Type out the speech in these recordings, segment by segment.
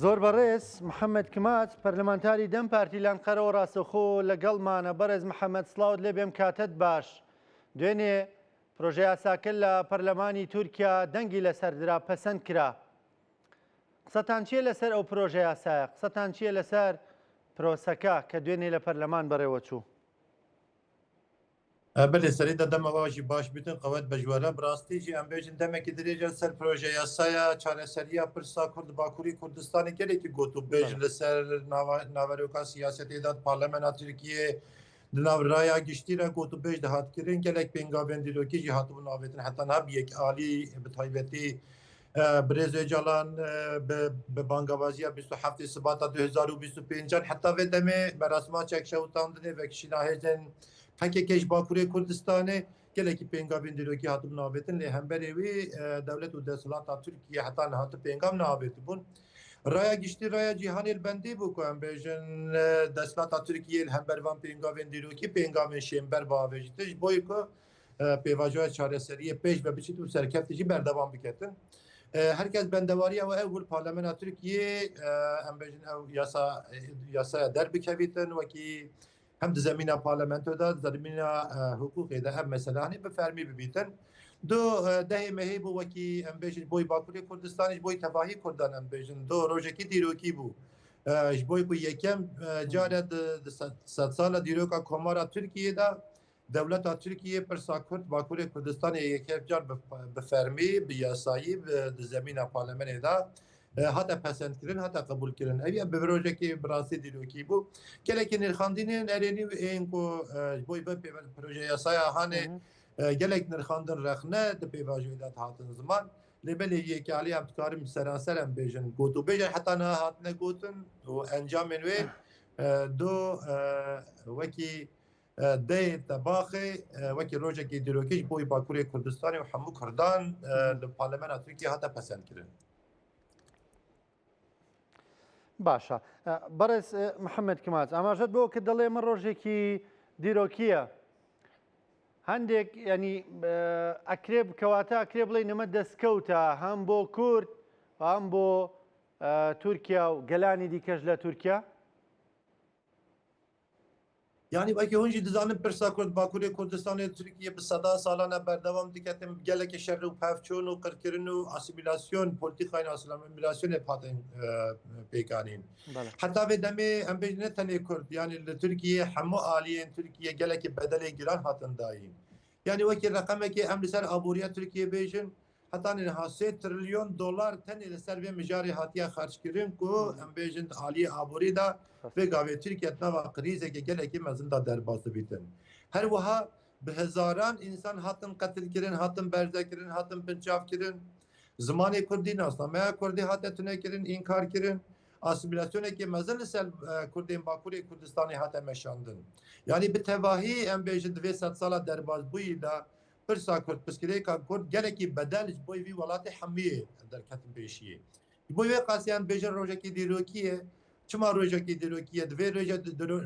زۆر بەڕێز محەممەد کماچ پەرلەمانتاری دەم پارتی لانقەرەوە ڕاستەخۆ لەگەڵمانە بەڕێز محەممەد سلااوت لێ بێم کاتت باش دوێنێ پرۆژه یاساکە لە پەرلەمانی تورکیا دەنگی لەسەردرا پەسەند کرا. قسەتان چیە لەسەر ئەو پرۆژه یاسایە؟ قسەتان چیە لەسەر پرۆسەکە کە دوێنێ لە پەرلەمان بەڕێوە چوو؟ بله سریع دەمەوەژی باش بتن قوت بەژوارە بڕاستیژی ئەم بێژن دەمێکی درێژە سەر پرۆژه یاسایە چارەسەریە پرسا کورد باکووری کوردستانی gelekî got û bêj li ser naveroka siyasetê da Parlemena Tirkiye di nav raya giştî re got û bêj dihatkirin gelek pêngavên dîrokî jî hatibûn avêtin heta nav yek alî bi taybetî Birêz Öcalan bi bangavaziya 27 Sibata 2025 heta vê demê merasima çekşewtandinê vekişîna hêzên PKK Bakurê Kurdistanê gelekî pêngavên dîrokî hatibûn avêtin lê hemberê wî dewlet û desthilatê Tirkiye heta nihat pêngav neavêtibûn. Raya giştî raya cîhanê bendî bû ku em bêjin desthilatê Tirkiye li hember van pêngavên dîrokî pêngavên şêmber biavêjîtin ji bo ku pêvajoya çareseriyê pêş ve biçît û serkeftî jî berdevam biketin. Herkes bendewariya we ew Parlemena Tirkiye em bêjin ew yasaya derbikevîtin wekî hem di zemîna parlamento da zemîna hukukê de ev meselanê bi fermî bibîtin. Du dehê mehê bû wekî em bêjin boî Bakurê Kurdistanê ji boî tevahî Kurdan em bêjin du rojekî dîrokî bû ji bo ku yekem care di sed sala dîroka Komara Tirkiye da Devleta Tirkiye pirsa Kurd Bakurê Kurdistanê yekek car bi fermî bi yasayî di zemîna parlemenê da hata pesendkirin hata qebûlkirin ev bi rojekî bi rastî dîrokî bû gelekî nirxandînên erênî ên ku ji bo proje yasaya hanê gelek nirxandin rexne di pêvajoyê de hatin ziman lêbelê yekî em dikarin seranser em bêjin got û bêjin heta ne hatine gotin û encamên wê du wekî dê tebaxê wekî rojekî dîrokî ji bo Bakurê Kurdistanê û hemû Kurdan li Parlemena Tirkiye hata pesendkirin. باشە بەڕێز محەممەد کماچ ئاماژەت بۆ کە دەڵێ من ڕۆژێکی دیرۆکیە هەندێک ینی ئەکرێ بکەواتە ئەکرێ بڵێ نەمە دەستکەوتە هەم بۆ کورد هەم بۆ تورکیا و گەلانی دیکەش لە تورکیا Yani belki hûn dizanin pirsa Kurd Bakurê Kurdistanê Tirkiye bi seda salan e berdewam diketin gelekî şer û pevçûn û qirkirin û asimilasyon polîtikayên asimilasyonê hatin pêkanîn. Heta vê demê em bêjin ne tenê Kurd yani li Tirkiye hemû aliyên Tirkiye gelekî bedelê giran hatin dayîn. Yani wekî reqemekî em li ser aboriya Tirkiye bêjin heta niha $3 trilyon tenê li ser vê mijarê hatiye xerckirin ku em bêjin aliyê aborî da vê gavê Tirkiye nava krîzekê gelekî mezin da derbas dibîtin. Her wiha bi hezaran însan hatin qetilkirin, hatin berzekirin, hatin pincavkirin. Zimanê Kurdî nasnameya Kurdî hate tunekirin, înkar kirin. Asimilasyonekê mezin li ser Kurdên Bakurê Kurdistanê hate meşandin. Yani bi tevahî em bêjin di vê sed sala derbasbûyî da pirsa Kurd piskirêka Kurd gelekî bedel ji bo vî welatê hemiyê derketin pêşiyê. Ji bo vê qasiyan bêjin rojekî dîrokî çima rojekî dîrokî divê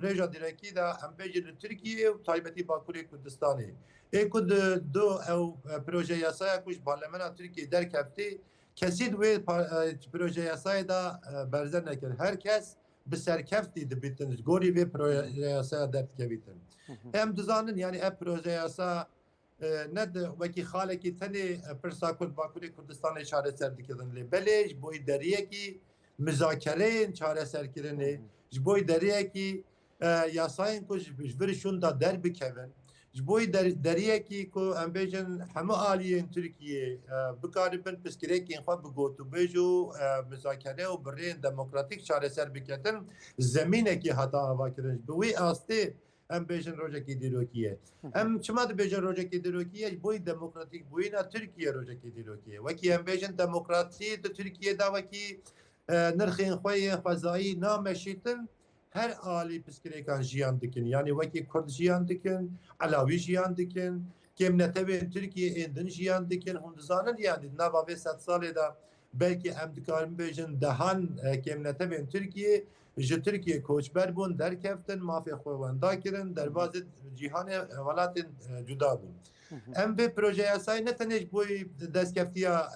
rêja dîrokî da em bêjin li Tirkiye û taybetî Bakurê Kurdistanê. Ê ku du ew proje yasaya ku ji Parlemena Tirkiye derkeftî kesî wê proje yasayê da berzer nekir. Herkes bi serkeftî dibîtin ji gorî vê proje yasaya derdikevîtin. Em dizanin yani ev proje yasa ne wekî xalekî tenê pirsa Kurd Bakurê Kurdistanê çareser dikirin lê belê ji bo deriyekî müzakereyên çareserkirinê ji bo deriyekî yasayên ku ji vir şûn da derbikevin ji bo deriyekî ku em bêjin hemû aliyên Tirkiye bikaribin piskirêkên xwe bi gotûbêj û müzakere û bi rêyên demokratîk çareser biketin zemînekî heta avakirin bi wî astê em bêjin rojekî dîrokî ye. Em çima dibêjin rojekî dîrokî ye ji bo demokratîk bûyîna Tirkiye rojekî dîrokî ye. Wekî em bêjin demokrasî di Tirkiye da wekî nirxên xwe yên xwezayî nameşîtin her alî piskirêkan jiyan dikin. Yani wekî Kurd jiyan dikin, Elawî jiyan dikin, kêmnetevên Tirkiye ên din jiyan dikin. Hûn dizanin yani nava vê sed salê da belkî em dikarin bêjin dehan kêmnetevên Tirkiye ji Tirkiye koçber bûn derkeftin mafê xwe wenda kirin derbasê cîhanê welatên cuda bûn. Em vê proje yasayê ne tenê ji bo destkeftiya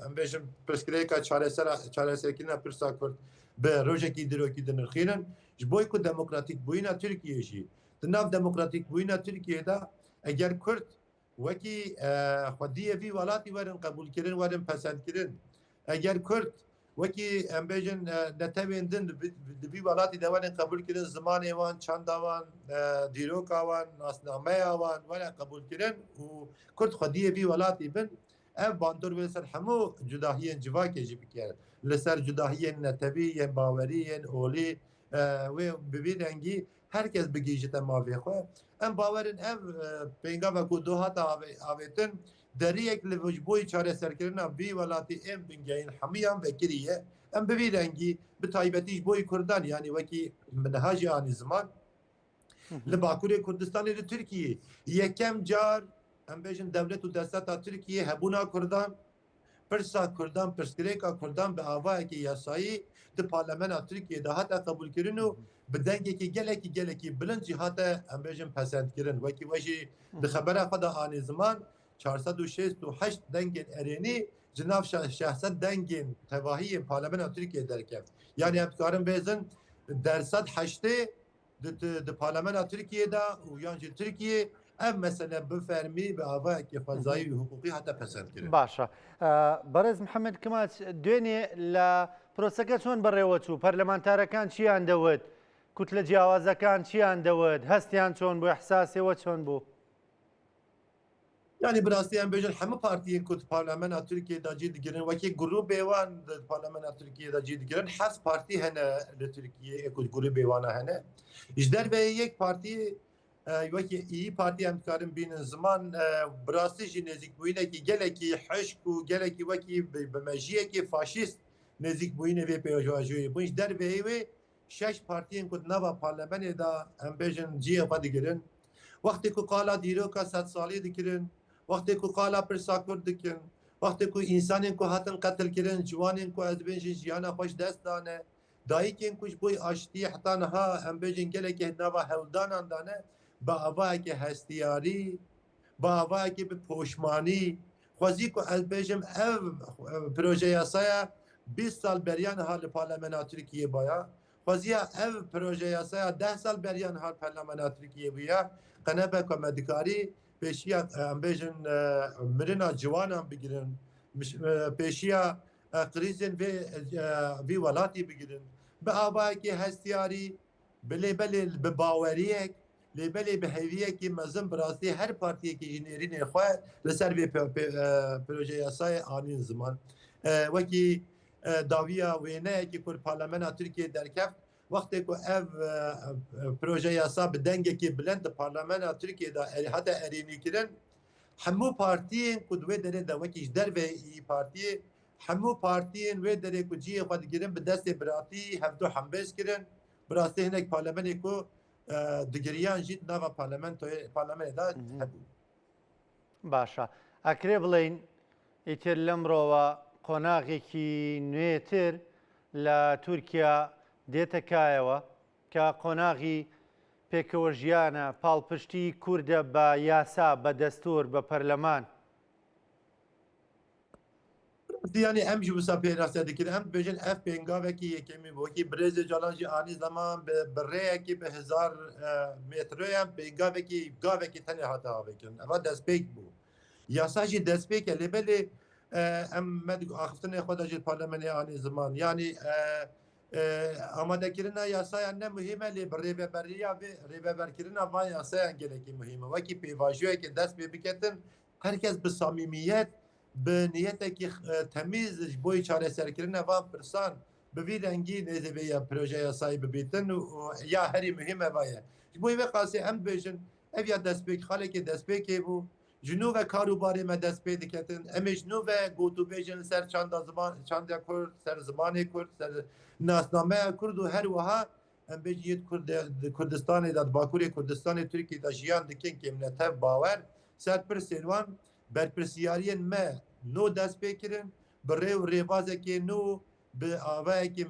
ام بيجن برسكريكا چارەسەرکردنا پرسا کورد بە ڕۆژێکی درۆکی دنرخێنن ji بۆی ku demokratîk bûyîna Tirkiyê jî di nav demokratîk bûyîna Tirkiyê de eger Kurd wekî xwediyê vî welatî werin qebûlkirin werin pesendkirin eger Kurd wekî em bêjin netewên din di vî welatî de werin qebûlkirin zimanê wan çanda wan dîroka wan nasnameya wan werin qebûlkirin û Kurd xwediyê vî welatî bin ev bandor wê ser hemû cudahiyên civakê jî bike li ser cudahiyên netewî yên bawerî yên olî wê bi vî rengî herkes bigîjite mavê xwe em bawerin ev pêngava ku du hata avêtin deriyek li ji bo çareserkirina vî welatî êm bingehîn hemûyan vekiriye em bi vî rengî bi taybetî ji bo Kurdan yanî wekî niha jî anî ziman li Bakurê Kurdistanê li Tirkiyê yekem car em bêjin devlet û desteta Tirkiyê hebûna Kurdan pirsa Kurdan pirsgirêka Kurdan bi avayekî yasayî di parlamena Tirkiyê de hate qebûlkirin û bi dengekî gelekî bilind jî hate em bêjin pesendkirin wekî we jî di xebera xwe de anî ziman 468 dengên erênî ji nav 600 dengên tevahiyên parlamena Tirkiyê derket yani em dikarin bêzin dersed heştê di parlamena Tirkiyê de û yan jî Tirkiyê ev mesele bifermî bi avayekî xwezayî û hukukî hate pesendkirin. باشە بەڕێز محەممەد کماچ دوێنێ لە پرۆسەکە چۆن بەڕێوە چوو پەرلەمانتارەکان چیان دەوت کوت لە جیاوازەکان چیان دەوت هەستیان چۆن بوو حساسیەوە چۆن بوو Yani birastî em bêjin hemû partiyên ku parlamena Tirkiyê de cî digirin wekî grûpê wan di parlamena Tirkiyê de cî digirin hez partî hene li Tirkiyê ku grûpê wan hene ji derve yek partiyê wekî İYİ Partî em dikarin bînin ziman birastî jî nêzîkbûyînekî gelekî hişk û gelekî wekî bi mejiyekî faşîst nêzîkbûyînê vê pêvajoyê bûn ji derveyê wê şeş partiyên ku di nava parlamenê de em bêjin ciyê xwe digirin wextê ku qala dîroka sed salî dikirin wextê ku qala pirsa Kurd dikin wextê ku însanên ku hatin qetilkirin ciwanên ku ez bêjin jiyana xwe ji dest dane dayîkên ku ji bo aştiyê heta niha em bêjin gelekî nava hewldanan dane bi avayekî hestiyarî bi avayekî bi poşmanî xwezî ku ez bêjim ev proje yasaya 20 sal beriyan niha li parlamena Tirkiyê baya xweziya ev proje yasaya 10 sal beriyan niha parlamena Tirkiyê bûye qenebe ku me dikarî pêşiya em bêjin mirina ciwanan bigirin pêşiya krîzên vê welatî bigirin bi avayekî hestiyarî bi lêbelê bi baweriyek lêbelê bi hêviyekî mezin birastî her partiyekî ji nêrînê xwe li ser vê proje yasayê anîn ziman wekî dawiya wêneyekî ku parlamena Tirkiyê derkeft wextê ku ev proje yasa bi dengekî bilind di parlamena Tirkiyê de hete erênîkirin hemû partiyên ku di wê derê de wekî ji derve İYİ Partiyê hemû partiyên wê derê ku ciyê xwe digirin bi destê biratî hevdû hembêz kirin birastî hinek parlamenê ku digiriyan jî nava parlamenê de hebû. باشە ئەکرێ بڵێن ئیتر لەمڕۆوە قۆناغێکی نوێتر لە تورکیا دێتەکایەوە کە قۆناغی پێکەوە ژیانە پاڵپشتی کووردە بە یاسا بە دەستور بە پەرلەمان yani em jî wisa pêrasta dikirin em bêjin ev pêngavekî yekemî wekî birêzê calan jî anî zaman bi rêyekî bi 1000 metroyan pêngavekî gavekî tenê hate avekirin eva destpêk bû yasa jî destpêk e lêbelê em me axiftinê xwe de ji parlamenê anî ziman yani amadekirina yasaya ne muhîm e lê bi rêveberiya vê rêveberkirina van yasayan gelekî muhîm e wekî pêvajoyekê dest pê biketin herkes bi samîmiyet bi niyetekî temîz ji bo çareserkirina van pirsan bi vî rengî nêzê vê ya proje yasayî bibîtin û ya herî muhîm e vaye ji bo vê qasî em bêjin ev ya destpêk xalekê destpêkê bû ji nû ve karûbarê me dest pê diketin em ê ji nû ve gotûbêjin ser çanda Kurd ser zimanê Kurd ser nasnameya Kurd û her wiha em bêjî Kurdistanê de Bakurê Kurdistanê Tirkiyê de jiyan dikin kêm tev bawer ser pirsên wan berpirsiyariyên me nû dest pê kirin bi rêw rêbazekê nû bi avayekî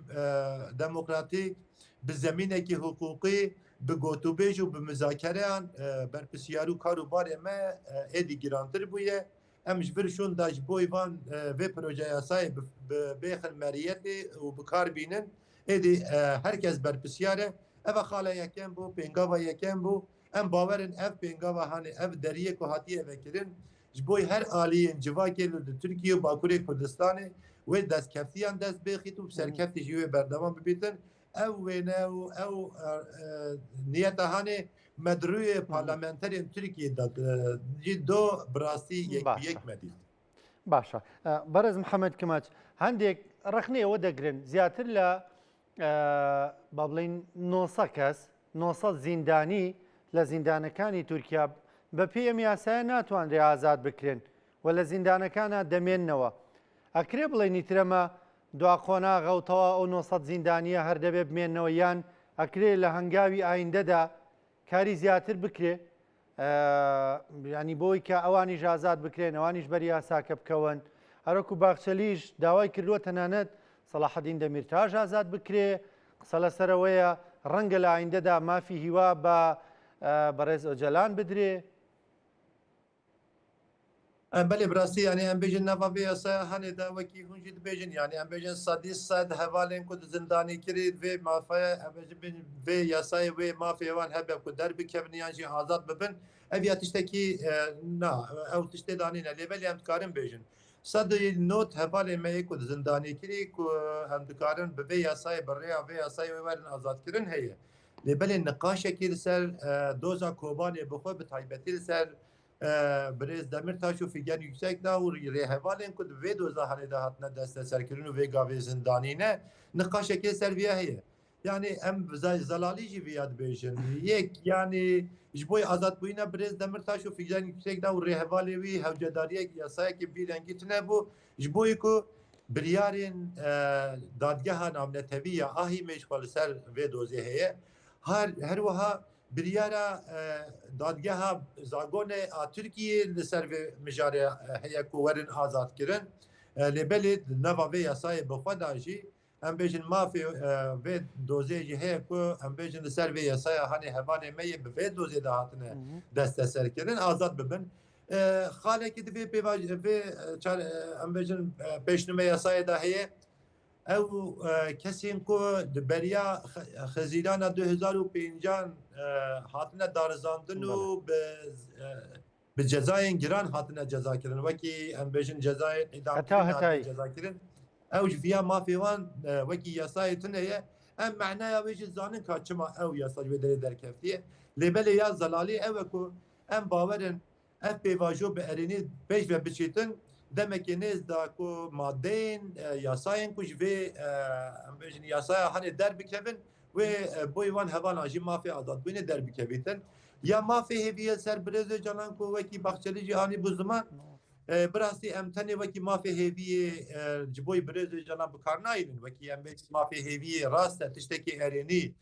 demokratîk bi zemînekî hukûqî bi gotûbêj û bi mizakereyan berpirsiyarî û karûbarê me êdî girantir bûye ام جبرشون داج بویوان و پروژه یاسای بخل مریتی و بکار بینن ایدی هرکس برپسیاره اف خاله یکم بو پنگاوا یکم بو ام باورن اف پنگاوا هانی اف دریه که هاتیه وکرن جبوی هر آلی جواکی لد ترکیه و باکوری کردستان و دست کفتیان دست بخیت و سرکفتی جوی بردمان ببیتن او وینو او نیت هانی مدروی پارلمانتری ترکیه داد جی دو براستی یک به یک مدید باشە بەرز محەممەد کماچ هەندێک ڕخنەوە دەگرن زیاتر لە با بڵین 900 کەس 900 زیندانی لە زیندانەکانی تورکیا بە پێم یاسایە ناتوانرێ ئازاد بکرێن و لە زیندانەکانە دەمێننەوە ئەکرێ بڵێنی ترەمە دواقۆناغە و تەوا ئەو 900 زیندانیە هەر دەبێ بمێننەوە یان ئەکرێ لە هەنگاوی ئایندەدا کاری زیاتر بکرێ ینی بۆی کە ئەوانیش ئازاد بکرێن ئەوانیش بەری یاساکە بکەون هەرۆکو باخچەلیش داوای کردووە تەنانەت سەلاحەدین دەمیرتاژ ئازاد بکرێ قسە لەسەرەوەیە ڕەنگە لە ئایندەدا مافی هیوا بە بەڕێز ئۆجەلان بدرێ بله براستی یعنی ام بیژن نوابی اسا هنی دا وکی هنجید بیژن یعنی ام بیژن صدی صد حوالین کد زندانی کرید و مافیا ام بیژن و یاسای و مافیا وان هب کو در بکبنی یعنی آزاد ببن اوی تشتکی نه او تشتی دانی نه لیول ام کارم بیژن صد نوت حوالی می کد زندانی کری کو هم دکارن به یاسای بریا و یاسای و ورن آزاد کردن هیه لیول نقاش کی سر دوزا کوبانی بخو به تایبتی سر برز دمیرتاش و فیگن yüksek da و rehvalên ku vê doza hanê de hatine desteserkirin û vê gavê zindانî ne niqaşekê ser viya heye yani em zelalî jî viya dibêjin yek yani ji bo azadbûyîna Birêz Demirtaş û fîgên yüksek da û rêhevalê wî hewcedariyek yasayekê bîrengî tune bû ji bo ku biryarên dadgeha navnetevî ya ahî mêşxwe li ser vê dozê heye her wiha biryara dadgeha zagone a Türkiye li ser vê mijarê heye ku werin azad kirin lêbelê nava vê yasayê bi xwe da jî em bêjin mafê vê dozê jî heye ku em bêjin li ser vê yasaya hanê hevalê me yê bi vê dozê de hatine desteserkirin azad bibin xalekî di vê vê em bêjin pêşnûme yasayê da heye ew kesên ku di beriya xezîrana 2005 hatine darizandin û bi cezayên giran hatine cezakirin wekî em bêjin cezayên idamkirin cezakirin ew ji viya mafê wan wekî yasayê tune ye em mehnaya wê jî zanin ka çima ew yasa ji vê derê derkeftiye lêbelê ya zelalî ew e ku em bawerin ev pêvajo bi erênî pêş ve biçîtin demekê nêz da ku madeyên yasayên ku ji vê em bêjin yasaya hanê derbikevin wê boî wan hevalan jî mafê azadbûyînê derbikevîtin ya mafê hêviye ser Birêz Öcalan ku wekî Baxçelî jî anî bu ziman birastî em tenê wekî mafê hêviyê ji bo Birêz Öcalan bi kar nayînin wekî em bêjin mafê hêviyê rast e tiştekî erênî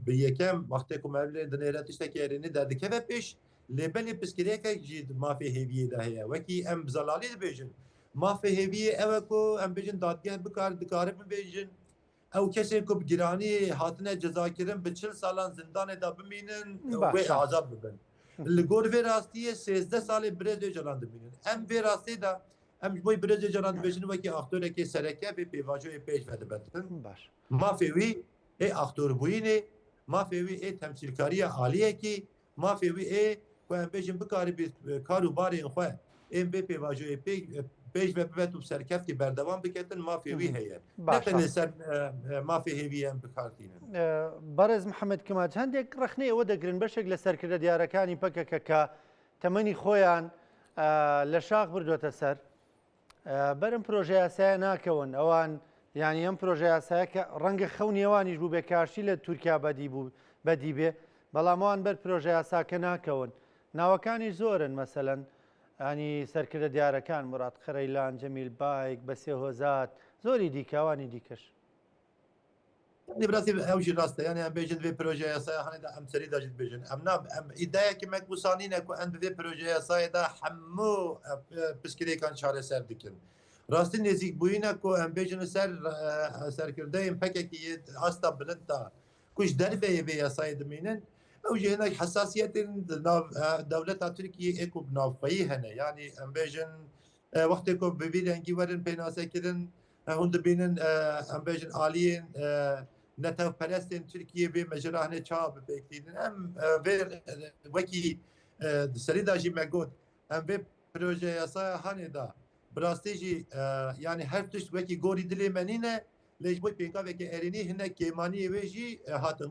bi yekem wextê ku mevlê dinêre tiştekî erênî derdikeve pêş lêbelê piskirêkek jî mafê hêviyê de heye wekî em bi zelalî dibêjin mafê hêviyê ew e ku em bêjin dadgeh dikarin bibêjin ew kesên ku bi giranî hatine cezakirin bi 40 salan zindanê da bimînin wê azad bibin li gor vê rastiyê 13 salê Birêz Öcalan dibînin em vê rastî da em ji bo Birêz Öcalan dibêjin wekî aktorekê sereke vê pêvajoyê pêş vedibin mafê wî ê aktorbûyînê mafê wî ê temsîlkariya aliyekî mafê wî ê ku em bêjin bikarî kar û barên xwe ên vê pêvajoyê pêş ve bivet û serkeftî berdewam biketin mafê wî heye ne tenê ser mafê hêviyê em bikartînin بەرز محەممەد کماچ هەندێک ڕخنەی ئەوە دەگرن بەشێک لە سەرکردە دیارەکانی پەکەکە کە تەمەنی خۆیان لە شاخ بردوۆتە سەر بەرم پرۆژه یاسایە ناکەون ئەوان یانی ئەم پرۆژه یاسایە کە ڕەنگە خەونیێوانیش بوو بێ کاشی لە تورکیا بەدی بێ بەڵام ئەوان بەر پرۆژه یاساکە ناکەون ناوەکانی زۆرن مەسەلەن ینی سەرکردە دیارەکان مراد خەرەیلان جەمیل بایک بەسێ هۆزات زۆری دیکەوانی دیکەش براستی ew jî rast e yani em bêjin vê proje yasaya hanê de em serî da jî dibêjin em îdeyekî me wîsanî ne ku em bi vê proje yasayê de hemû piskirêkan çareser dikin rastî nêzîkbûyîne ku em bêjin ser serkirdeyên pekekî asta bilind da ku ji derveyê vê yasayê dimînin او جه هناك حساسيات دولة تركيا اكو بنافعي هنا يعني ام بيجن وقت اكو ببيدن جيورن بيناسا كدن هند بينن ام بيجن آليين نتاو فلسطين تركيا بمجرى هنا شاب بكتين ام فير وكي سريدا جي مقود ام في بروجي يسا هاني دا براستيجي يعني هر تشت وكي غوري دلي منينه ليش بوي بينكا وكي اريني هنا كيماني ويجي هاتن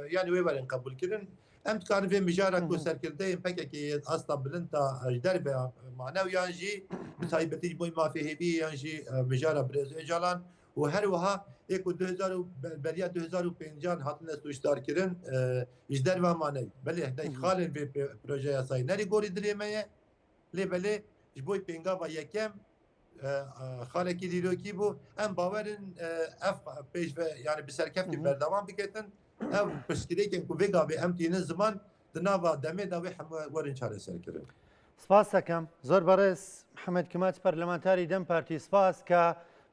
يعني ويبرن قبول كرن ام كان في مجارة كو سركردين بكا كي اصلا بلنتا دربه معناوي يانجي بتايبتي بوي ما فيه بي يانجي مجارة بريزو جالان وهر وها اكو 2000 بريا 2005 هاتن سوشتار كرن اجدر و ماني بله هداي خالن في بروجي ياساي نري غوري دريمه لي بله جبوي بينكا با يكم خالکی دیروکی بو ام باورن اف پیش و yani bir serkefti berdavan biketin ev pişkireyken ku vega be em tînin ziman dinava demê da wê hemû werin çareserkirin. سپاس دەکەم زۆر بەڕێز محەممەد کماچ پەرلەمانتاری دەم پارتی سپاس کە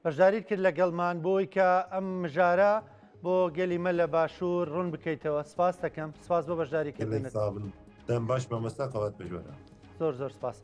بەشداریت کرد لەگەڵمان بۆی کە ئەم مژارە بۆ گەلی مە لە باشوور ڕوون بکەیتەوە سپاس دەکەم سپاس بۆ بەشداریکردنت دەم باش مامۆستا قەوەت بژوەرە زۆر زۆر سپاس